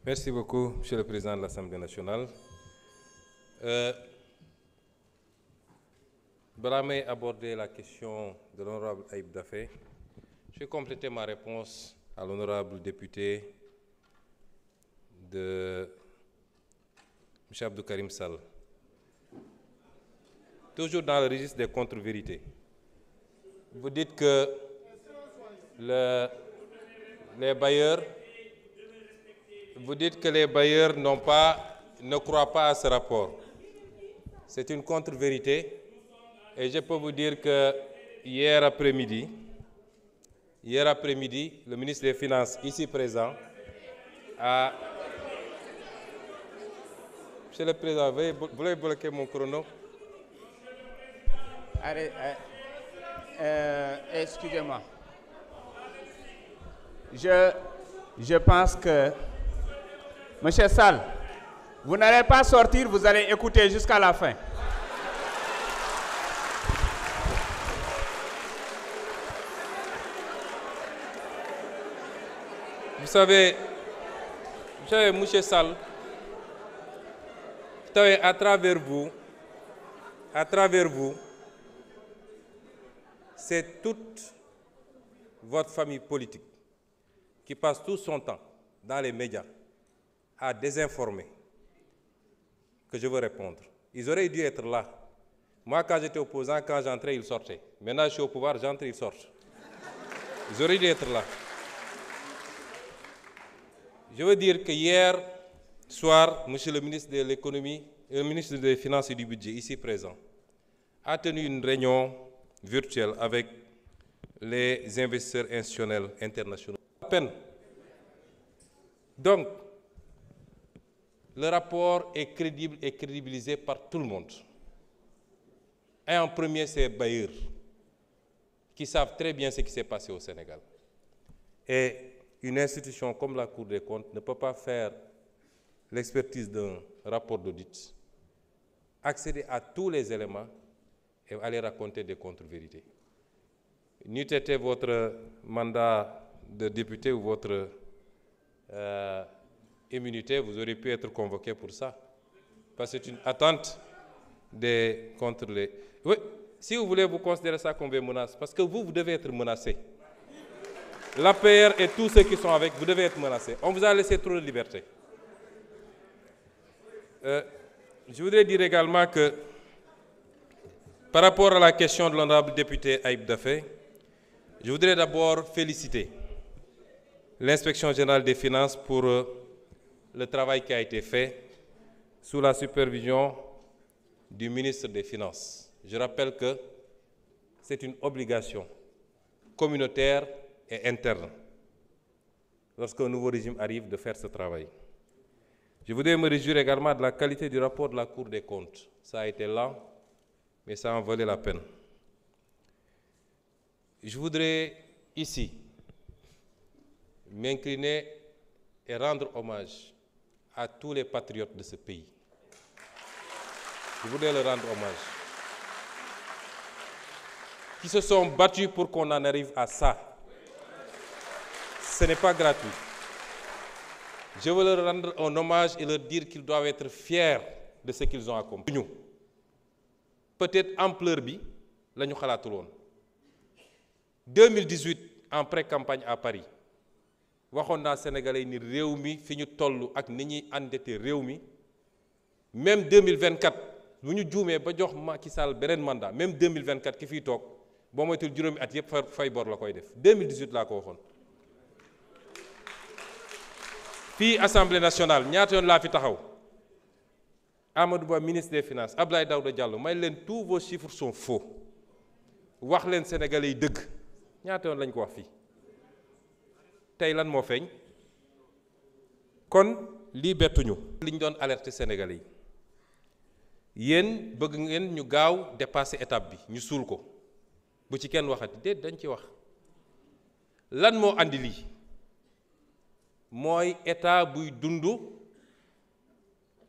Merci beaucoup, Monsieur le Président de l'Assemblée nationale. Balaa may aborder la question de l'honorable Ayib Daffé, je vais compléter ma réponse à l'honorable député de M. Abdou Karim Sall. Toujours dans le registre des contre-vérités. Vous dites que les bailleurs ne croient pas à ce rapport. C'est une contre-vérité et je peux vous dire que hier après-midi, le ministre des Finances ici présent a... Monsieur le Président, vous voulez bloquer mon chrono? Excusez-moi. Je pense que, Monsieur Sall, vous n'allez pas sortir, vous allez écouter jusqu'à la fin. Vous savez, Monsieur Sall, à travers vous, c'est toute votre famille politique qui passe tout son temps dans les médias à désinformer que je veux répondre. Ils auraient dû être là. Moi, quand j'étais opposant, quand j'entrais, ils sortaient. Maintenant, je suis au pouvoir, j'entre, ils sortent. Ils auraient dû être là. Je veux dire que hier soir, Monsieur le ministre de l'Économie, le ministre des Finances et du Budget, ici présent, a tenu une réunion virtuelle avec les investisseurs institutionnels internationaux. À peine. Donc, le rapport est crédible et crédibilisé par tout le monde. Et en premier, c'est les bailleurs, qui savent très bien ce qui s'est passé au Sénégal. Et une institution comme la Cour des comptes ne peut pas faire l'expertise d'un rapport d'audit, accéder à tous les éléments et aller raconter des contre-vérités. N'eût été votre mandat de député ou votre immunité, vous auriez pu être convoqué pour ça. Parce que c'est une attente contre les... Oui, si vous voulez, vous considérez ça comme une menace, parce que vous devez être menacé. L'APR et tous ceux qui sont avec, vous devez être menacés. On vous a laissé trop de liberté. Je voudrais dire également que, par rapport à la question de l'honorable député Ayib Daffé, je voudrais d'abord féliciter l'Inspection générale des finances pour le travail qui a été fait sous la supervision du ministre des Finances. Je rappelle que c'est une obligation communautaire et interne, lorsqu'un nouveau régime arrive, de faire ce travail. Je voudrais me réjouir également de la qualité du rapport de la Cour des comptes. Ça a été lent, mais ça en valait la peine. Je voudrais ici m'incliner et rendre hommage à tous les patriotes de ce pays. Je voudrais leur rendre hommage. Qui se sont battus pour qu'on en arrive à ça. Ce n'est pas gratuit. Je veux leur rendre un hommage et leur dire qu'ils doivent être fiers de ce qu'ils ont accompli. Peut-être ampleur bi la ñu xalaatul woon. 2018 en pré-campagne à Paris waxoon naa Sénégalais ni réew mi fi ñu toll ak ni ñuy endetté réew mi même 2024 bu ñu juumee ba jox Macky Sall beneen mandat même 2024 ki fiy toog boo moytul juróomi at yëpp fay bor la koy def 2018 laa ko waxoon. Fii Assemblée nationale ñaata yoon laa fi taxaw Amadou Ba ministre des Finances Abdoulaye Daouda Diallo may leen tous vos chiffres sont faux wax leen Sénégalais yi dëgg ñaata yoon lañ ko wax fii tey lan moo feeñ kon lii bettuñu li ñu doon alerter Sénégalais yi yéen bëgg ngeen ñu gaaw dépasser étape bi ñu suul ko bu ci kenn waxati déet dañ ci wax lan moo andi lii mooy état buy dund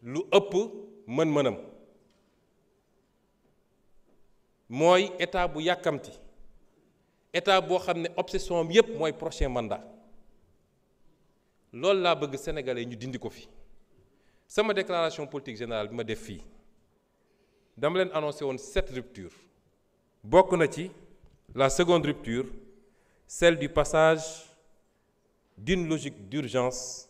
lu ëpp mën-mënam mooy état bu yàkkamti état boo xam ne obsession am yépp mooy prochain mandat loolu laa bëgg sénégalais ñu dindi ko fi sama déclaration politique générale bi ma def fii dama leen annoncé woon 7 ruptures bokk na ci la seconde rupture, celle du passage d'une logique d'urgence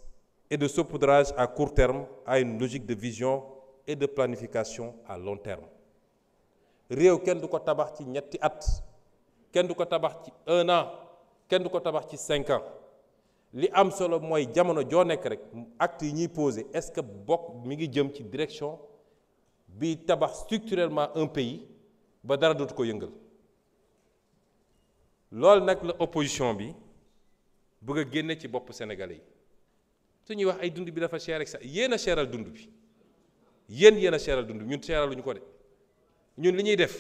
et de saupoudrage à court terme à une logique de vision et de planification à long terme. réew kenn du ko tabax ci ñetti at kenn du ko tabax ci 1 an kenn du ko tabax ci 5 ans li am solo mooy jamono joo nekk rek acte yi ñuy posé est-ce que bokk mi ngi jëm ci direction bi tabax structurellement un pays ba dara dootu ko yëngal loolu nag la opposition bi bëgg a génne ci bopp sénégalais yi su ñuy wax ay dund bi dafa cher ak sax yéen a cheral dund bi yéen a cheral dund bi ñun cheraluñu ko de ñun li ñuy def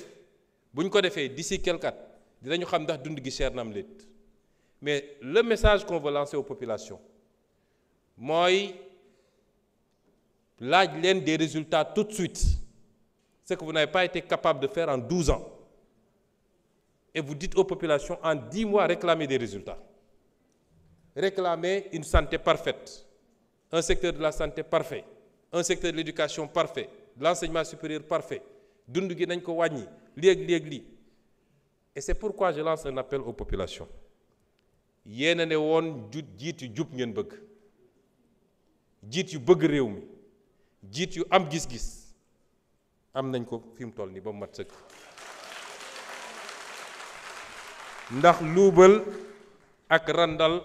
bu ñu ko defee d'ici quelque at dinañu xam ndax dund gi cher na am léet mais le message qu'on veut lancer aux populations mooy laaj leen des résultats tout de suite ce que vous n'avez pas été capable de faire en 12 ans et vous dites aux populations en 10 mois réclamez des résultats, réclamez une santé parfaite, un secteur de la santé parfait, un secteur de l'éducation parfait, de l'enseignement supérieur parfait, dund gi nañ ko wàññi léegi et c'est pourquoi je lance un appel aux populations yéena ne woon jiit yu jub ngeen bëgg jiit yu bëgg réew mi jiit yu am gis-gis am nañ ko fi mu toll nii ba mu mat sëkk ndax luubal ak randal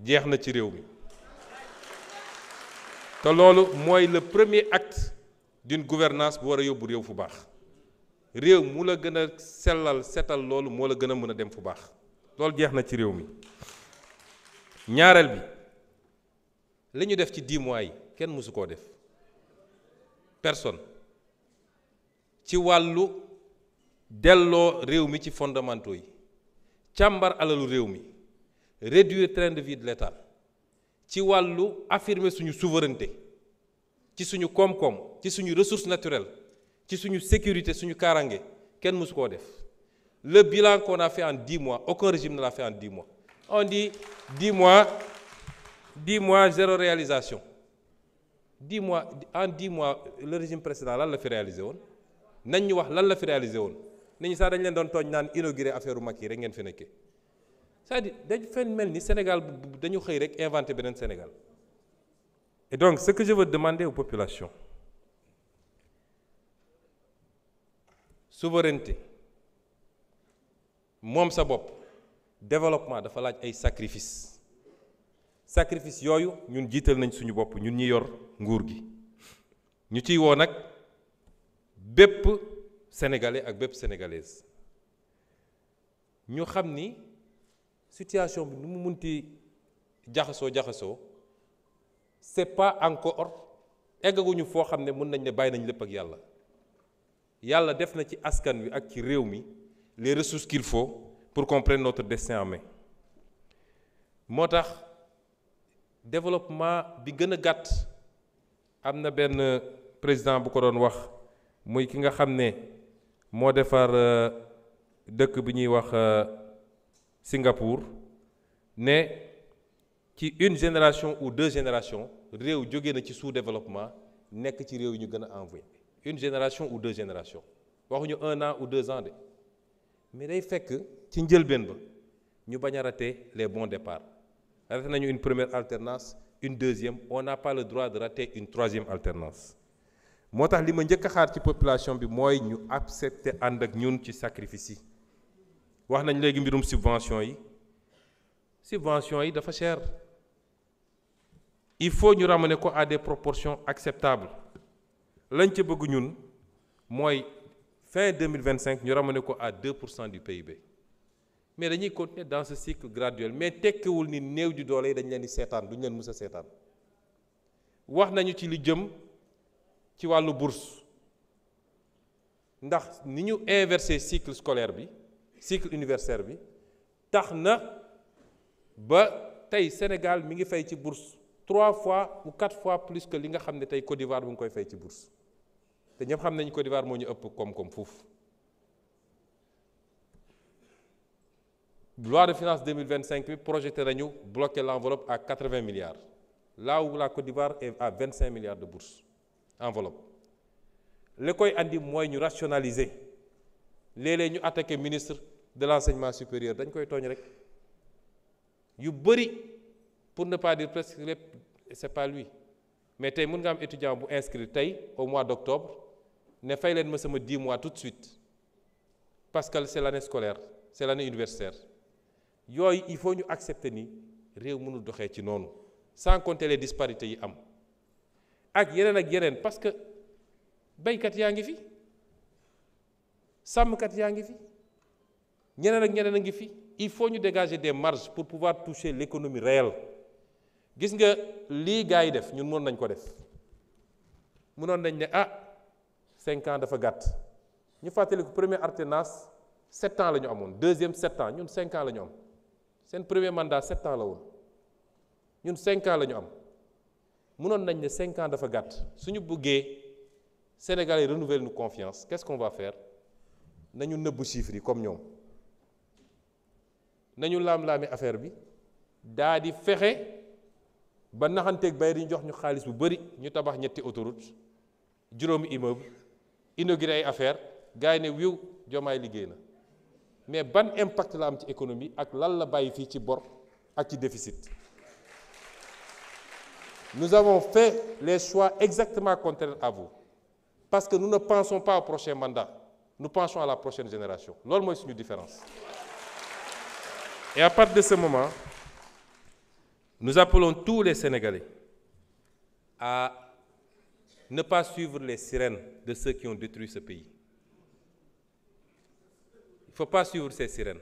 jeex na ci réew mi te loolu mooy le premier acte d'une gouvernance bu war a yóbbu réew fu baax réew mu la gën a sellal setal loolu moo la gën a mën a dem fu baax loolu jeex na ci réew mi ñaareel bi li ñu def ci 10 mois yi kenn mësu koo def personne ci wàllu delloo réew mi ci fondamentaux yi càmbar alalu réew mi réduire train de vie de l'État ci wàllu affirmer suñu souveraineté ci suñu koom-koom ci suñu ressources naturelles ci suñu sécurité suñu kaaraange kenn mësu koo def le bilan qu'on a fait en 10 mois aucun régime ne l'a fait en 10 mois on dit 10 mois zéro réalisation 10 mois en 10 mois le régime précédent lan la fi réalisé woon nañ ñu wax lan la fi réalisé woon nit ñi sax dañ leen doon tooñ naan inauguré affaire u Macky rek ngeen fi nekkee c'est-à-dire dañ fen mel ni Sénégal dañu xëy rek inventé beneen Sénégal et donc ce que je veux demander aux populations souveraineté moom sa bopp développement dafa laaj ay sacrifice yooyu ñun jiital nañ suñu bopp ñun ñi yor nguur gi ñu ciy woo nag bépp sénégalais ak bépp sénégalaise ñu xam ni situation bi nu mu munti jaxasoo c'est pas encore eggaguñu foo xam ne mën nañ ne bàyyi nañ lépp ak yàlla def na ci askan wi ak ci réew mi les ressources qu'il faut pour qu'on prenne notre destin en main moo tax développement bi gën a gàtt am na benn président bu ko doon wax muy ki nga xam ne moo defar dëkk bi ñuy wax Singapour ne ci une génération ou 2 générations réew jóge na ci sous-développement nekk ci réew yi ñu gën a envoyé une génération ou 2 générations waxuñu 1 an ou 2 ans de mais day fekk ci njëlbeen ba ñu bañ a rater les bons départs raté nañu une première alternance une deuxième on n'a pas le droit de rater une 3e alternance moo tax li ma njëkk a xaar ci population bi mooy ñu accepter ànd ak ñun ci sacrifice yi wax nañ léegi mbirum subvention yi dafa cher il faut ñu ramener ko à des proportions acceptables lañ ca bëgg ñun mooy fin 2025 ñu ramener ko à 2% du PIB mais dañuy continuer dans ce cycle graduel mais tekkiwul ni néew di doole yi dañ leen di seetaan duñu leen mës a seetaan wax nañu ci li jëm ci wàllu bourse ndax ni ñu inversé cycle scolaire bi cycle universitaire bi tax na ba tey Sénégal mi ngi fay ci bourse 3 fois ou 4 fois plus que li nga xam ne tey Côte d'Ivoire bu ngi koy fay ci bourse te ñëpp xam nañu Côte d'Ivoire moo ñu ëpp koom-koom foofu loi de finances 2025 bi projeté nañu bloquer l'enveloppe à 80 milliards là où la Côte d'Ivoire est à 25 milliards de bourses enveloppe li koy andi mooy ñu rationaliser léeg-léeg ñu attaqué ministre de l'enseignement supérieur dañ koy tooñ rek yu bëri pour ne pas dire presque lépp c'est pas lui mais tey mën nga am étudiant bu inscrit tey au mois d'octobre ne fay leen ma sama 10 mois tout de suite parce que c'est l'année scolaire c'est l'année universitaire yooyu il faut ñu accepter ni réew mënul doxee ci noonu sans compter les disparités yi am ak yeneen parce que baykat yaa ngi fi sàmmkat yaa ngi fi ñeneen ak ñeneen a ngi fi il faut ñu dégager des marges pour pouvoir toucher l'économie réelle gis nga lii gars yi def ñun mën nañ ko def mënoon nañ ne 5 ans dafa gàtt ñu fàttaliku premier alternance 7 ans la ñu amoon deuxième 7 ans ñun 5 ans la ñu am seen premier mandat 7 ans la woon ñun 5 ans la ñu am mënoon nañ ne 5 ans dafa gàtt suñu bëggee Sénégalais renouveler nous confiance qu'est-ce qu'on va faire nañu nëbb chiffres yi comme ñoom nañu laam-laami affaire bi daa di fexe ba naxanteeg bay di jox ñu xaalis bu bari ñu tabax ñetti autoroute juróomi immeuble inauguré ay affaire gars yi ne wiw Diomaye liggéey na mais ban impact la am ci économie ak lan la bàyyi fii ci bor ak ci déficit. Nous avons fait les choix exactement contraires à vous parce que nous ne pensons pas au prochain mandat, nous pensons à la prochaine génération. Loolu mooy suñu différence. Et à partir de ce moment, nous appelons tous les Sénégalais à ne pas suivre les sirènes de ceux qui ont détruit ce pays. Il ne faut pas suivre ces sirènes.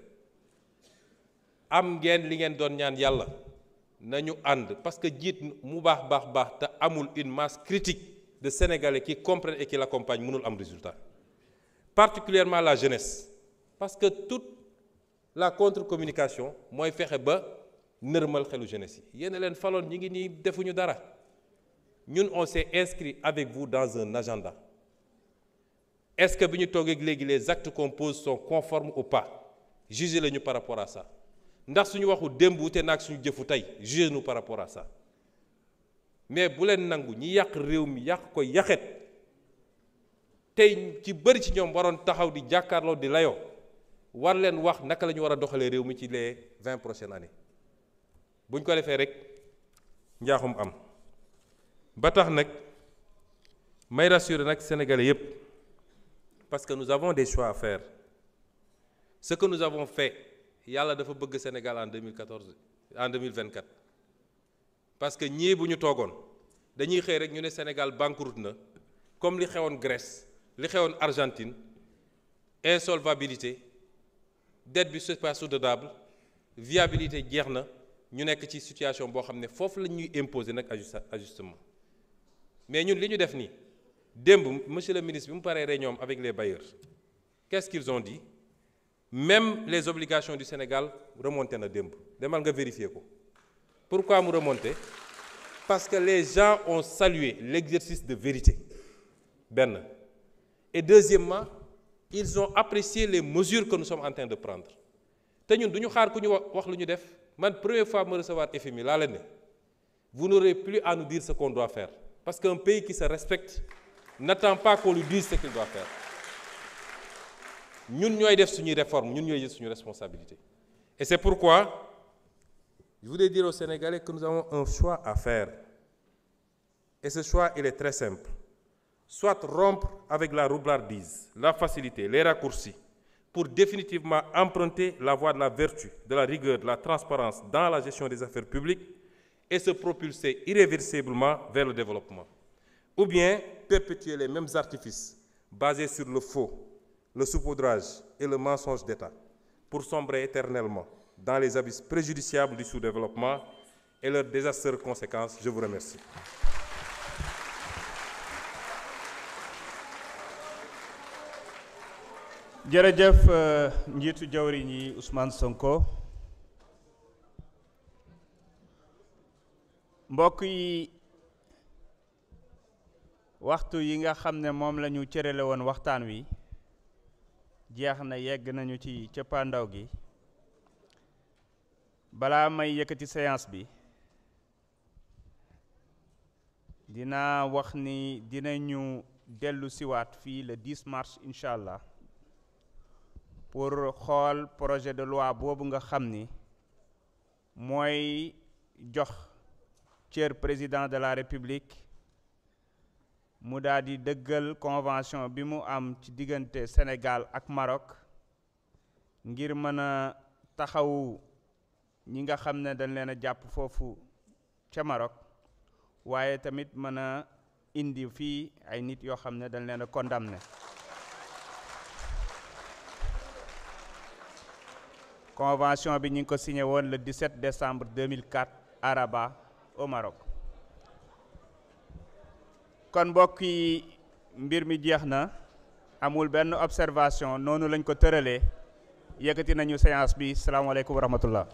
Am ngeen li ngeen doon ñaan yàlla nañu ànd parce que jiit mu baax te amul une masse critique de Sénégalais qui comprennent et qui l'accompagnent mënul am résultat. Particulièrement la jeunesse parce que toute la contre-communication mooy fexe ba nërmal xelu jeunesse yi yéen a leen faloon ñi ngi nii defuñu dara ñun on s'est inscrit avec vous dans un agenda. Est-ce que bi ñu toogee léegi les actes qu'on pose sont conformes ou pas? Jugez-le ñu par rapport à ça. Ndax suñu waxu démb wute naag suñu jëfu tey jugez-nous par rapport à ça. Mais bu leen nangu ñi yàq réew mi yàq ko yaxet tey ci bëri ci ñoom waroon taxaw di jàkkaarloo di layoo war leen wax naka la ñu war a doxalee réew mi ci les 20 prochaines années buñ ko defee rek njaaxum am ba tax nag may rassurer nag Sénégalais yépp parce que nous avons des choix à faire. Ce que nous avons fait yàlla dafa bëgg Sénégal en 2024 parce que ñii bu ñu toogoon dañuy xëy rek ñu ne Sénégal banqueroute na comme li xewoon Grèce li xewoon Argentine insolvabilité dette bi c'est pas soutenable viabilité jeex na ñu nekk ci situation boo xam ne foofu la ñuy imposer nag ajustement mais ñun li ñu def nii démb monsieur le ministre bi mu paree réunion avec les bailleurs qu'est-ce qu'ils ont dit? Même les obligations du Sénégal remontent na démb demal nga vérifier ko. Pourquoi mu remonter? Parce que les gens ont salué l'exercice de vérité benn et deuxièmement ils ont apprécié les mesures que nous sommes en train de prendre te ñun du ñu xaar ku ñu wax lu ñu def man première fois me recevoir FMI laa leen ne vous n'aurez plus à nous dire ce qu'on doit faire parce qu'un pays qui se respecte n'attend pas qu'on lui dise ce qu'il doit faire. Ñun ñooy def suñuy réforme ñun ñooy jël suñu responsabilité et c'est pourquoi je voudrais dire aux Sénégalais que nous avons un choix à faire et ce choix il est très simple soit rompre avec la roublardise, la facilité, les raccourcis pour définitivement emprunter la voie de la vertu, de la rigueur, de la transparence dans la gestion des affaires publiques et se propulser irréversiblement vers le développement ou bien perpétuer les mêmes artifices basés sur le faux, le saupoudrage et le mensonge d'État pour sombrer éternellement dans les abysses préjudiciables du sous-développement et leurs désastreuses conséquences. Je vous remercie. jërëjëf njiitu jawriñ yi Ousmane Sonko mbokk yi waxtu yi nga xam ne moom la ñu cërale woon waxtaan wi jeex na yegg nañu ci cëppaandaw gi balaa may yëkkati séance bi dina wax ni dinañu dellu siwaat fii le 10 mars incha allah pour xool projet de loi boobu nga xam ni mooy jox cër président de la république mu daal di dëggal convention bi mu am ci diggante Sénégal ak Maroc ngir mën a taxawu ñi nga xam ne dañ leen a jàpp foofu ca Maroc waaye tamit mën a indi fii ay nit yoo xam ne dañ leen a condamné. Convention bi ñu ngi ko signé woon le 17 décembre 2004 à Rabat au Maroc. kon mbokk yi mbir mi jeex na amul benn observation noonu lañ ko tëralee yëkkati nañu séance bi salaamaaleykum wa rahmatullah